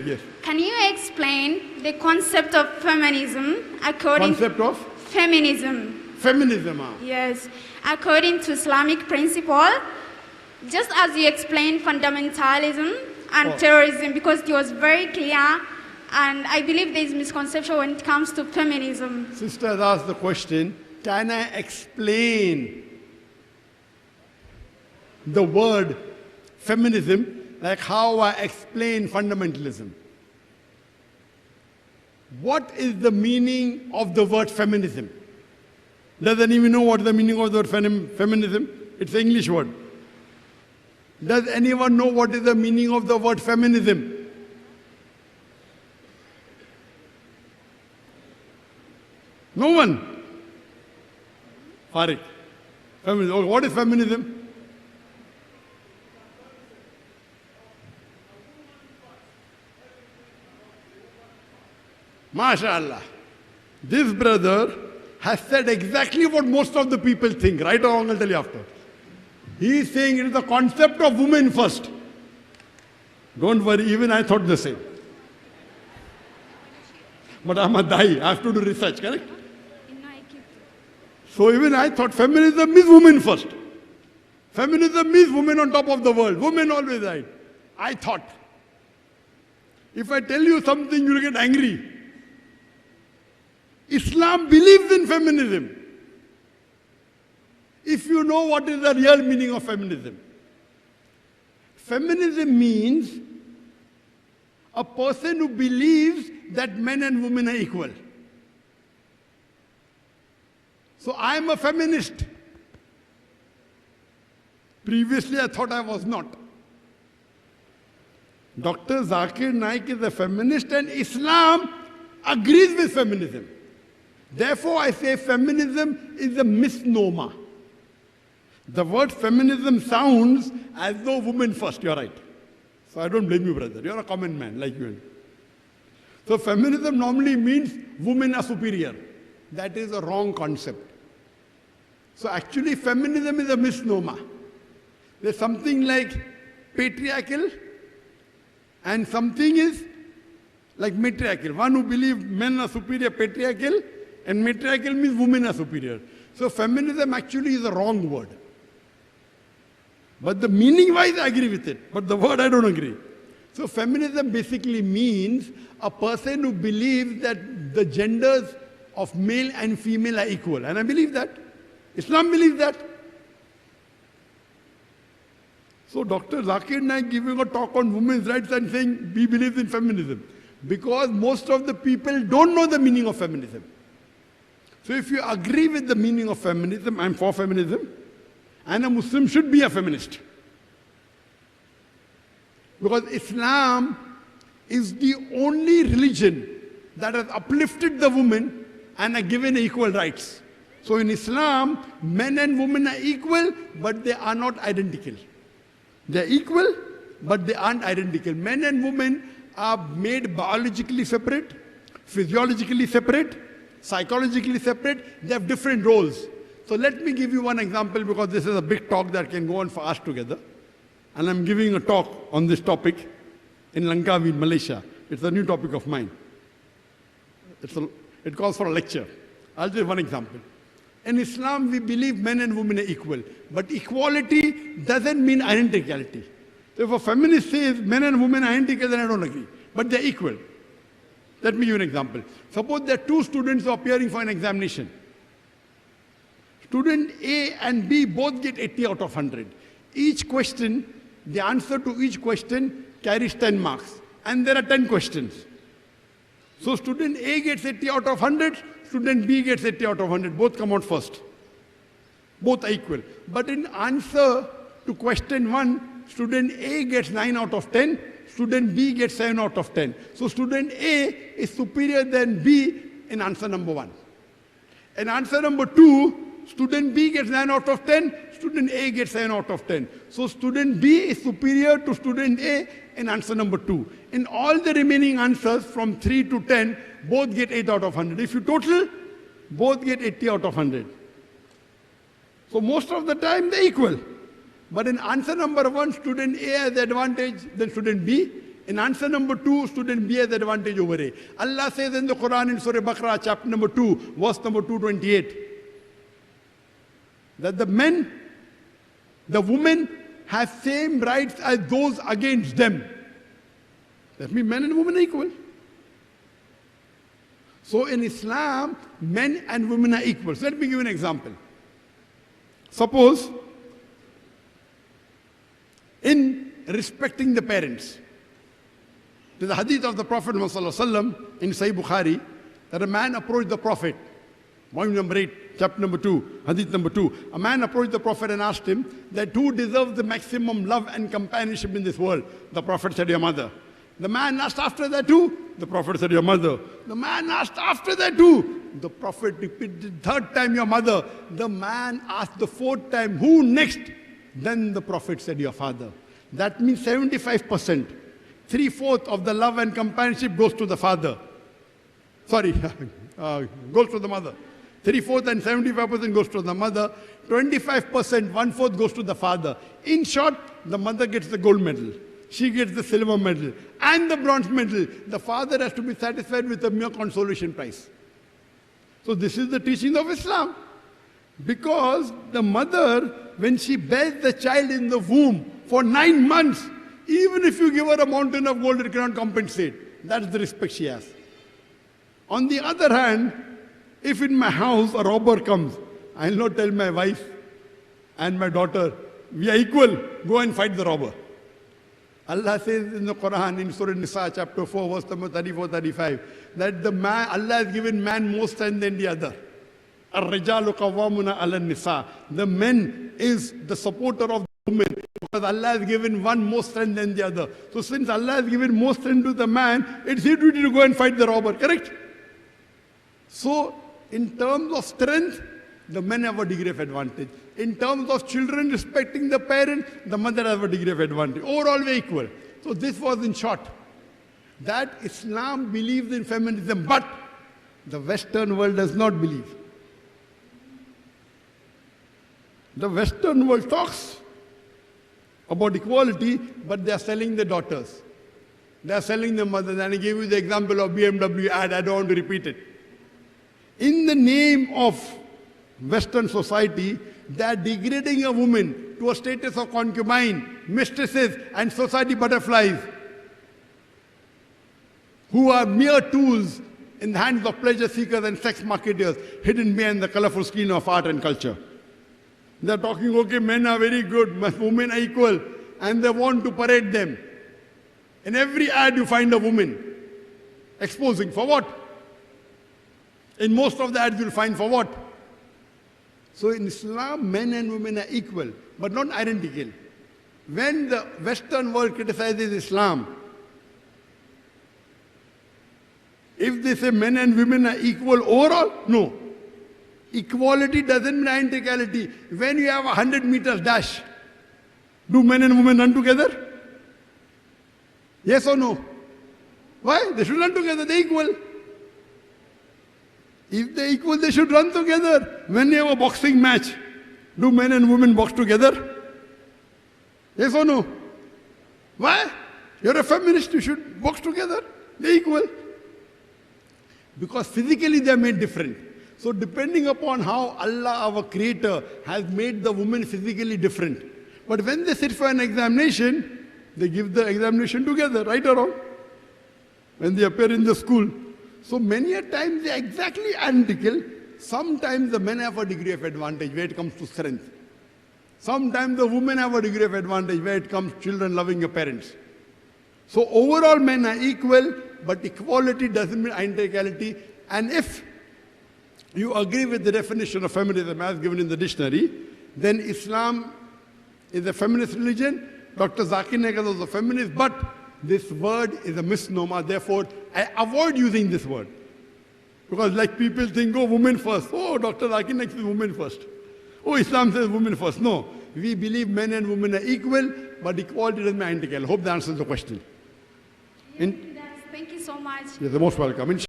Yes. Can you explain the concept of feminism according Concept of feminism? feminism. Yes, according to Islamic principle, just as you explained fundamentalism and terrorism, because it was very clear, and I believe there is misconception when it comes to feminism. Sister has asked the question, can I explain the word feminism like how I explain fundamentalism? What is the meaning of the word feminism? Does anyone know what the meaning of the word feminism? It's an English word. Does anyone know what is the meaning of the word feminism? No one? Farid. Feminism. What is feminism? MashaAllah. This brother has said exactly what most of the people think. Right or wrong, I'll tell you after. He is saying it is the concept of women first. Don't worry, even I thought the same. But I'm a dahi, I have to do research, correct? So even I thought feminism is women first. Feminism is women on top of the world. Women always right. I thought. If I tell you something, you'll get angry. Islam believes in feminism. If you know what is the real meaning of feminism. Feminism means a person who believes that men and women are equal. So I am a feminist. Previously I thought I was not. Dr. Zakir Naik is a feminist and Islam agrees with feminism. Therefore I say feminism is a misnomer. The word feminism sounds as though women first, you're right. So I don't blame you, brother. You're a common man like you. So feminism normally means women are superior. That is a wrong concept. So actually feminism is a misnomer. There's something like patriarchal and something is like matriarchal. One who believes men are superior, patriarchal, and matriarchal means women are superior. So feminism actually is a wrong word. But the meaning-wise I agree with it, but the word I don't agree. So feminism basically means a person who believes that the genders of male and female are equal. And I believe that. Islam believes that. So Dr. Zakir Naik giving a talk on women's rights and saying he believes in feminism. Because most of the people don't know the meaning of feminism. So if you agree with the meaning of feminism, I'm for feminism, and a Muslim should be a feminist. Because Islam is the only religion that has uplifted the woman and are given equal rights. So in Islam, men and women are equal, but they are not identical. They are equal, but they aren't identical. Men and women are made biologically separate, physiologically separate, psychologically separate. They have different roles. So let me give you one example because this is a big talk that can go on for us together. And I'm giving a talk on this topic in Langkawi, in Malaysia. It's a new topic of mine. It calls for a lecture. I'll give one example. In Islam, we believe men and women are equal. But equality doesn't mean identicality. So if a feminist says men and women are identical, then I don't agree. But they're equal. Let me give you an example. Suppose there are two students appearing for an examination. Student A and B both get 80 out of 100. Each question, the answer to each question carries 10 marks. And there are 10 questions. So student A gets 80 out of 100, student B gets 80 out of 100. Both come out first. Both are equal. But in answer to question 1, student A gets 9 out of 10, student B gets 7 out of 10. So student A is superior than B in answer number 1. In answer number 2, student B gets 9 out of 10, student A gets 7 out of 10. So student B is superior to student A in answer number 2. In all the remaining answers from 3 to 10, both get 8 out of 100. If you total, both get 80 out of 100. So most of the time they're equal. But in answer number 1, student A has the advantage than student B. In answer number 2, student B has advantage over A. Allah says in the Quran in Surah Baqarah, chapter number 2, verse number 228, that the women have same rights as those against them. That means men and women are equal. So in Islam, men and women are equal. So let me give you an example. Suppose, in respecting the parents, there's a hadith of the Prophet Muhammad in Sahih Bukhari that a man approached the Prophet. Volume number 8, chapter number 2, hadith number 2. A man approached the Prophet and asked him that who deserves the maximum love and companionship in this world? The Prophet said, your mother. The man asked after that too. The Prophet said, your mother. The man asked after that too. The Prophet repeated third time, your mother. The man asked the fourth time, who next? Then the Prophet said, your father. That means 75%. 3/4 of the love and companionship goes to the father. Sorry, goes to the mother. 3/4 and 75% goes to the mother. 25%, 1/4 goes to the father. In short, the mother gets the gold medal. She gets the silver medal and the bronze medal. The father has to be satisfied with a mere consolation prize. So this is the teaching of Islam. Because the mother, when she bears the child in the womb for 9 months, even if you give her a mountain of gold, it cannot compensate. That's the respect she has. On the other hand, if in my house a robber comes, I'll not tell my wife and my daughter, we are equal, go and fight the robber. Allah says in the Quran, in Surah Nisa, chapter 4, verse number 34-35, that Allah has given man more strength than the other. Ar-rijalu qawwamuna 'ala an-nisa. The man is the supporter of the woman, because Allah has given one more strength than the other. So since Allah has given more strength to the man, it's his duty to go and fight the robber, correct? So in terms of strength, the men have a degree of advantage. In terms of children respecting the parent, the mother has a degree of advantage. Overall, we're equal. So this was in short, that Islam believes in feminism, but the Western world does not believe. The Western world talks about equality, but they are selling their daughters. They are selling their mothers. And I gave you the example of BMW ad. I don't want to repeat it. In the name of Western society, they are degrading a woman to a status of concubine, mistresses, and society butterflies, who are mere tools in the hands of pleasure seekers and sex marketers, hidden behind the colorful screen of art and culture. They're talking, okay, men are very good, women are equal, and they want to parade them. In every ad you find a woman exposing. For what? In most of the ads you'll find for what? So in Islam, men and women are equal, but not identical. When the Western world criticizes Islam, if they say men and women are equal overall, no. Equality doesn't mean identicality. When you have a 100 meters dash, do men and women run together? Yes or no? Why? They should run together, they're equal. If they're equal, they should run together. When you have a boxing match, do men and women box together? Yes or no? Why? You're a feminist, you should box together. They're equal. Because physically they are made different. So depending upon how Allah, our creator, has made the woman physically different. But when they sit for an examination, they give the examination together, right or wrong? When they appear in the school. So many a times they are exactly identical. Sometimes the men have a degree of advantage where it comes to strength. Sometimes the women have a degree of advantage where it comes to children loving your parents. So overall men are equal, but equality doesn't mean identicality. And if you agree with the definition of feminism as given in the dictionary, then Islam is a feminist religion. Dr. Zakir Naik was a feminist, but this word is a misnomer. Therefore, I avoid using this word. Because like people think, oh, women first. Oh, Dr. Zakir Naik says women first. Oh, Islam says women first. No, we believe men and women are equal, but equality doesn't mean identical. Hope that answers the question. Yes, thank you so much. You're the most welcome.